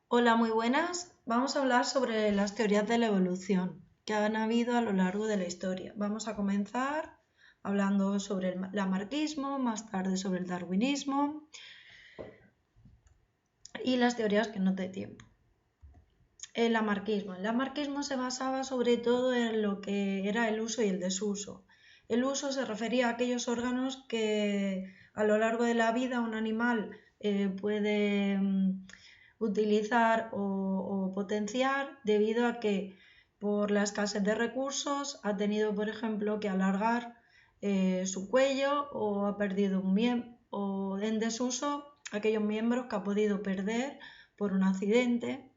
Hola, muy buenas. Vamos a hablar sobre las teorías de la evolución que han habido a lo largo de la historia. Vamos a comenzar hablando sobre el lamarckismo, más tarde sobre el darwinismo y las teorías que no dé tiempo. El lamarckismo se basaba sobre todo en lo que era el uso y el desuso. El uso se refería a aquellos órganos que a lo largo de la vida un animal puede utilizar o potenciar debido a que por la escasez de recursos ha tenido, por ejemplo, que alargar su cuello o ha perdido un miembro o en desuso aquellos miembros que ha podido perder por un accidente.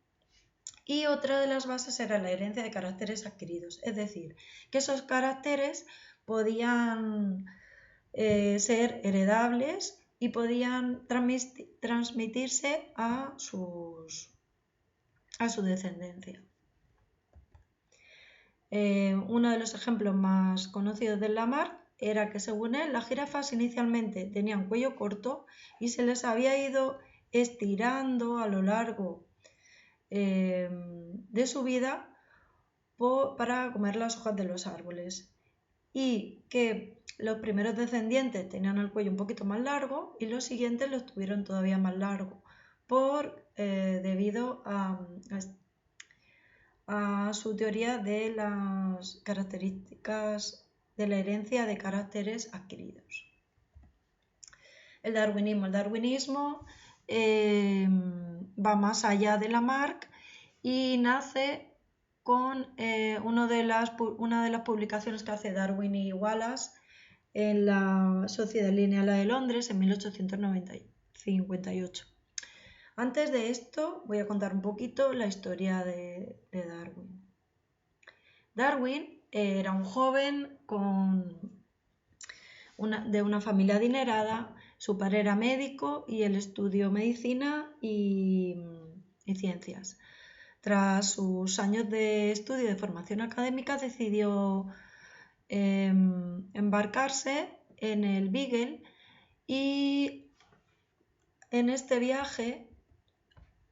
Y otra de las bases era la herencia de caracteres adquiridos, es decir, que esos caracteres podían ser heredables y podían transmitirse a su descendencia. Uno de los ejemplos más conocidos del Lamarck era que, según él, las jirafas inicialmente tenían cuello corto y se les había ido estirando a lo largo de su vida para comer las hojas de los árboles, y que los primeros descendientes tenían el cuello un poquito más largo y los siguientes los tuvieron todavía más largo debido a su teoría de las características de la herencia de caracteres adquiridos. El darwinismo va más allá de Lamarck y nace con una de las publicaciones que hace Darwin y Wallace en la Sociedad Linneana de Londres en 1858. Antes de esto voy a contar un poquito la historia de Darwin. Darwin era un joven de una familia adinerada. Su padre era médico y él estudió medicina y ciencias. Tras sus años de estudio y de formación académica, decidió embarcarse en el Beagle y en este viaje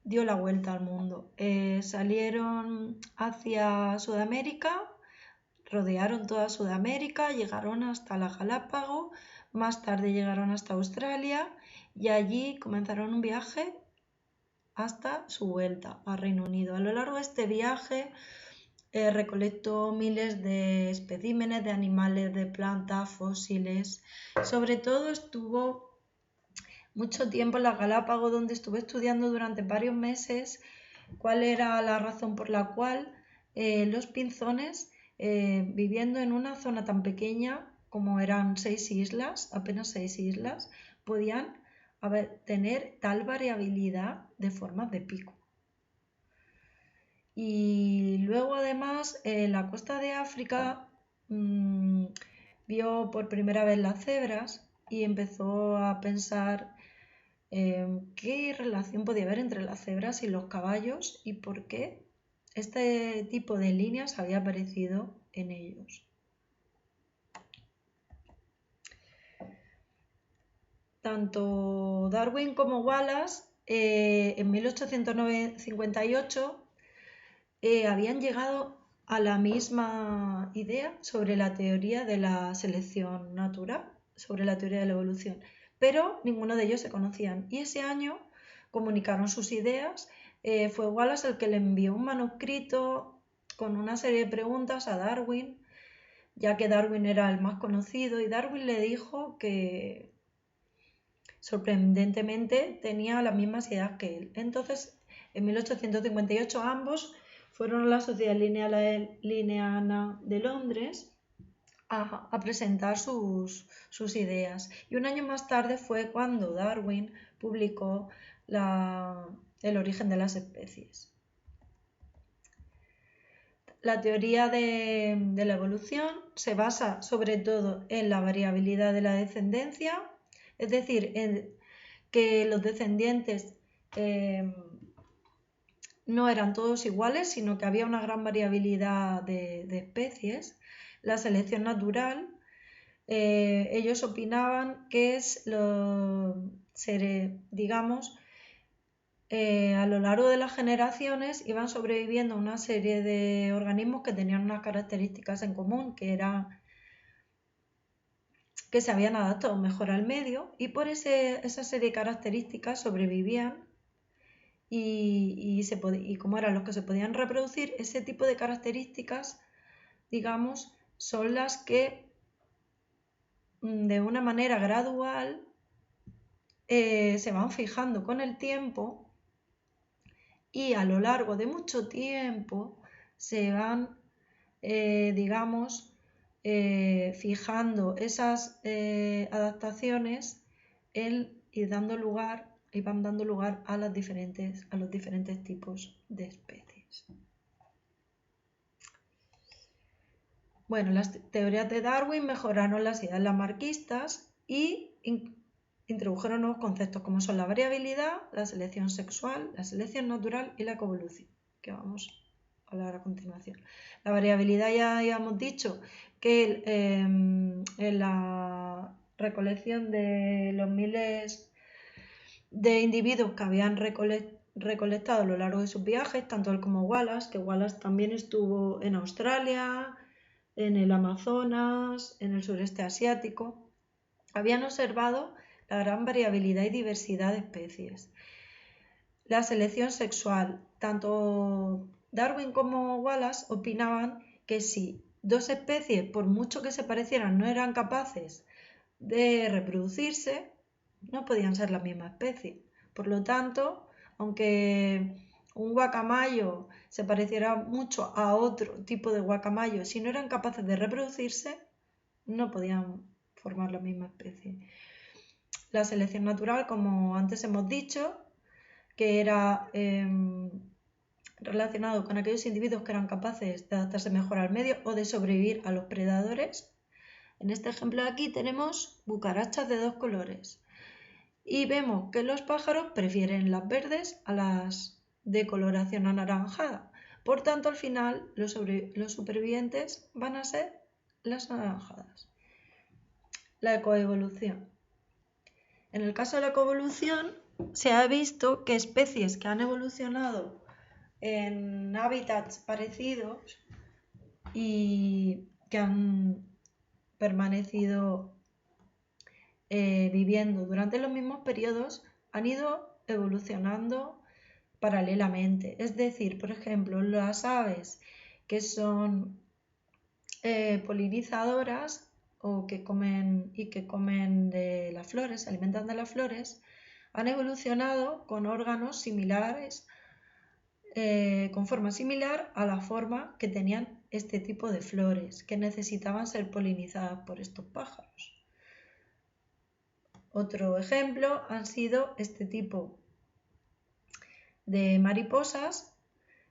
dio la vuelta al mundo. Salieron hacia Sudamérica, rodearon toda Sudamérica, llegaron hasta la Galápago, más tarde llegaron hasta Australia y allí comenzaron un viaje hasta su vuelta a Reino Unido. A lo largo de este viaje recolectó miles de especímenes de animales, de plantas, fósiles. Sobre todo estuvo mucho tiempo en las Galápagos, donde estuve estudiando durante varios meses cuál era la razón por la cual los pinzones, viviendo en una zona tan pequeña como eran 6 islas, apenas 6 islas, podían tener tal variabilidad de formas de pico. Y luego además en la costa de África vio por primera vez las cebras y empezó a pensar qué relación podía haber entre las cebras y los caballos y por qué este tipo de líneas había aparecido en ellos. Tanto Darwin como Wallace en 1858 habían llegado a la misma idea sobre la teoría de la selección natural, sobre la teoría de la evolución, pero ninguno de ellos se conocían. Y ese año comunicaron sus ideas. Fue Wallace el que le envió un manuscrito con una serie de preguntas a Darwin, ya que Darwin era el más conocido, y Darwin le dijo que sorprendentemente tenía las mismas ideas que él. Entonces, en 1858 ambos fueron a la Sociedad Linneana de Londres a presentar sus ideas. Y un año más tarde fue cuando Darwin publicó el origen de las especies. La teoría de la evolución se basa sobre todo en la variabilidad de la descendencia, es decir, en que los descendientes no eran todos iguales, sino que había una gran variabilidad de especies. La selección natural, ellos opinaban que es digamos, a lo largo de las generaciones iban sobreviviendo una serie de organismos que tenían unas características en común, que era que se habían adaptado mejor al medio y por esa serie de características sobrevivían y como eran los que se podían reproducir, ese tipo de características, digamos, son las que de una manera gradual se van fijando con el tiempo y a lo largo de mucho tiempo se van, digamos, fijando esas adaptaciones y van dando lugar a los diferentes tipos de especies. Bueno, las teorías de Darwin mejoraron las ideas lamarckistas y introdujeron nuevos conceptos como son la variabilidad, la selección sexual, la selección natural y la coevolución, que vamos a hablar a continuación. La variabilidad ya hemos dicho que en la recolección de los miles de individuos que habían recolectado a lo largo de sus viajes, tanto él como Wallace, que Wallace también estuvo en Australia, en el Amazonas, en el sureste asiático, habían observado la gran variabilidad y diversidad de especies. La selección sexual, tanto Darwin como Wallace opinaban que si dos especies, por mucho que se parecieran, no eran capaces de reproducirse, no podían ser la misma especie. Por lo tanto, aunque un guacamayo se pareciera mucho a otro tipo de guacamayo, si no eran capaces de reproducirse, no podían formar la misma especie. La selección natural, como antes hemos dicho, que era relacionado con aquellos individuos que eran capaces de adaptarse mejor al medio o de sobrevivir a los predadores. En este ejemplo de aquí tenemos cucarachas de dos colores y vemos que los pájaros prefieren las verdes a las de coloración anaranjada. Por tanto, al final los supervivientes van a ser las anaranjadas. La coevolución. En el caso de la coevolución, se ha visto que especies que han evolucionado en hábitats parecidos y que han permanecido viviendo durante los mismos periodos han ido evolucionando paralelamente. Es decir, por ejemplo, las aves que son polinizadoras o que comen de las flores, se alimentan de las flores, han evolucionado con órganos similares, con forma similar a la forma que tenían este tipo de flores, que necesitaban ser polinizadas por estos pájaros. Otro ejemplo han sido este tipo de mariposas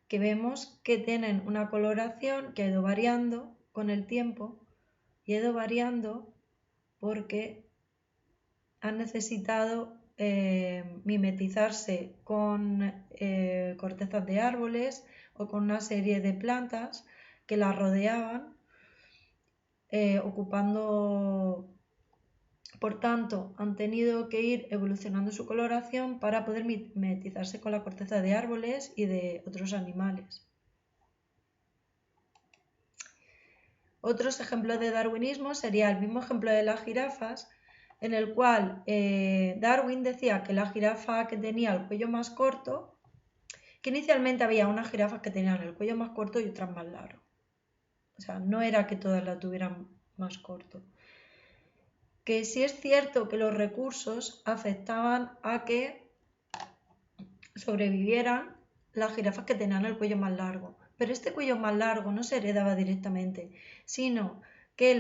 que vemos que tienen una coloración que ha ido variando con el tiempo y ha ido variando porque han necesitado mimetizarse con cortezas de árboles o con una serie de plantas que las rodeaban, ocupando. Por tanto, han tenido que ir evolucionando su coloración para poder mimetizarse con la corteza de árboles y de otros animales. Otros ejemplos de darwinismo sería el mismo ejemplo de las jirafas, en el cual Darwin decía que la jirafa que tenía el cuello más corto, que inicialmente había unas jirafas que tenían el cuello más corto y otras más largo. O sea, no era que todas la tuvieran más corto. Que sí es cierto que los recursos afectaban a que sobrevivieran las jirafas que tenían el cuello más largo. Pero este cuello más largo no se heredaba directamente, sino que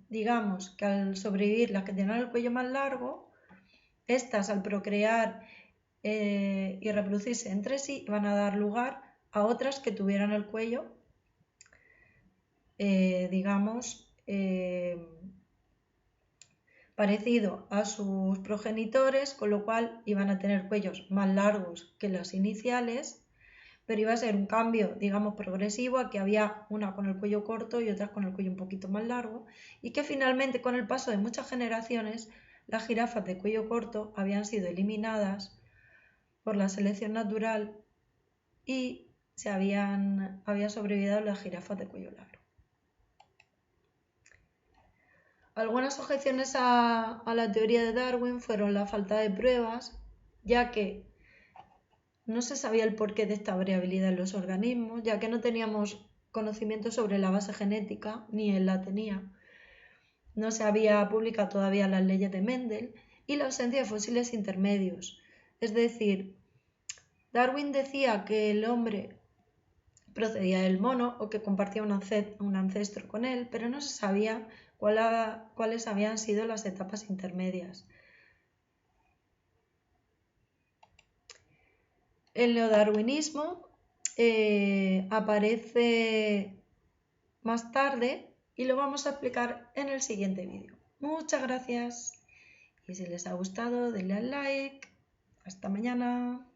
digamos que al sobrevivir las que tenían el cuello más largo, estas al procrear y reproducirse entre sí van a dar lugar a otras que tuvieran el cuello, digamos, parecido a sus progenitores, con lo cual iban a tener cuellos más largos que los iniciales, pero iba a ser un cambio, digamos, progresivo, a que había una con el cuello corto y otras con el cuello un poquito más largo, y que finalmente con el paso de muchas generaciones las jirafas de cuello corto habían sido eliminadas por la selección natural y habían sobrevivido las jirafas de cuello largo. Algunas objeciones a la teoría de Darwin fueron la falta de pruebas, ya que no se sabía el porqué de esta variabilidad en los organismos, ya que no teníamos conocimiento sobre la base genética, ni él la tenía. No se había publicado todavía las leyes de Mendel y la ausencia de fósiles intermedios. Es decir, Darwin decía que el hombre procedía del mono o que compartía un ancestro con él, pero no se sabía cuáles habían sido las etapas intermedias. El neodarwinismo aparece más tarde y lo vamos a explicar en el siguiente vídeo. Muchas gracias y si les ha gustado denle al like. Hasta mañana.